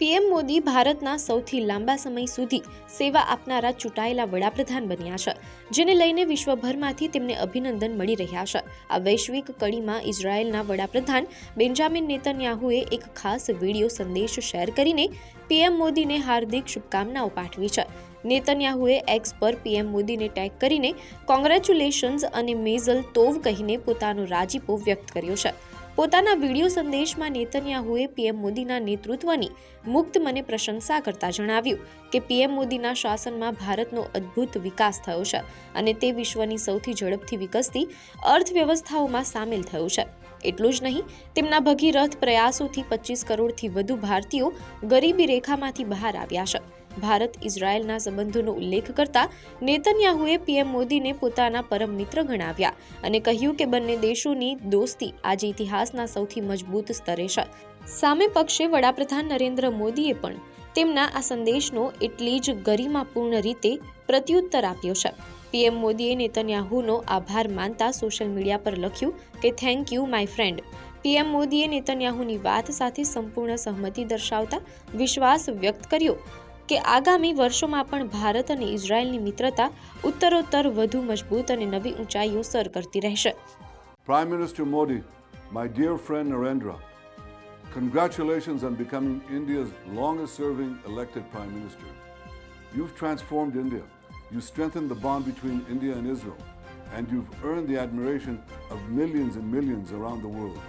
PM Modi ભારતના સૌથી લાંબા સમય સુધી સેવા આપનારા ચૂંટાયેલા વડાપ્રધાન બન્યા છે, જેને લઈને વિશ્વભરમાંથી તેમને અભિનંદન મળી રહ્યા છે. આ વૈશ્વિક કડીમાં ઇઝરાયેલના વડાપ્રધાન બેન્જામિન નેતન્યાહુએ એક ખાસ વિડીયો સંદેશ શેર કરીને પીએમ મોદીને હાર્દિક શુભકામનાઓ પાઠવી છે. નેતન્યાહુએ એક્સ પર પીએમ મોદીને ટેગ કરીને કોંગ્રેચ્યુલેશન્સ અને મેઝલ તોવ કહીને પોતાનો રાજીપો વ્યક્ત કર્યો છે. પોતાના વિડીયો સંદેશમાં નેતન્યાહુએ પીએમ મોદીના નેતૃત્વની મુક્ત મને પ્રશંસા કરતા જણાવ્યું કે પીએમ મોદીના શાસનમાં ભારતનો અદ્ભુત વિકાસ થયો છે અને તે વિશ્વની સૌથી ઝડપથી વિકસતી અર્થવ્યવસ્થાઓમાં સામેલ થયું છે. એટલું જ નહીં, તેમના ભગીરથ પ્રયાસોથી 25 કરોડથી વધુ ભારતીયો ગરીબી રેખામાંથી બહાર આવ્યા છે. ભારત ઇઝરાયેલના સંબંધોનો ઉલ્લેખ કરતા નેતન્યાહુએ પીએમ મોદીને પોતાના પરમ મિત્ર ગણાવ્યા અને કહ્યું કે બંને દેશોની દોસ્તી આજે ઇતિહાસના સૌથી મજબૂત સ્તરે છે. સામે પક્ષે વડાપ્રધાન નરેન્દ્ર મોદીએ પણ તેમના આ સંદેશનો એટલી જ ગરિમાપૂર્ણ રીતે પ્રત્યુત્તર આપ્યો છે. પીએમ મોદીએ નેતન્યાહુનો આભાર માનતા સોશિયલ મીડિયા પર લખ્યું કે thank you my friend. PM મોદીએ નેતન્યાહુની વાત સાથે સંપૂર્ણ સહમતિ દર્શાવતા વિશ્વાસ વ્યક્ત કર્યો કે આગામી વર્ષોમાં પણ ભારત અને ઇઝરાયેલની મિત્રતા ઉત્તરોત્તર વધુ મજબૂત અને નવી ઊંચાઈઓ સર કરતી રહેશે. Prime Minister Modi, my dear friend Narendra, congratulations on becoming India's longest-serving elected Prime Minister. You've transformed India. You strengthened the bond between India and Israel, and you've earned the admiration of millions and millions around the world.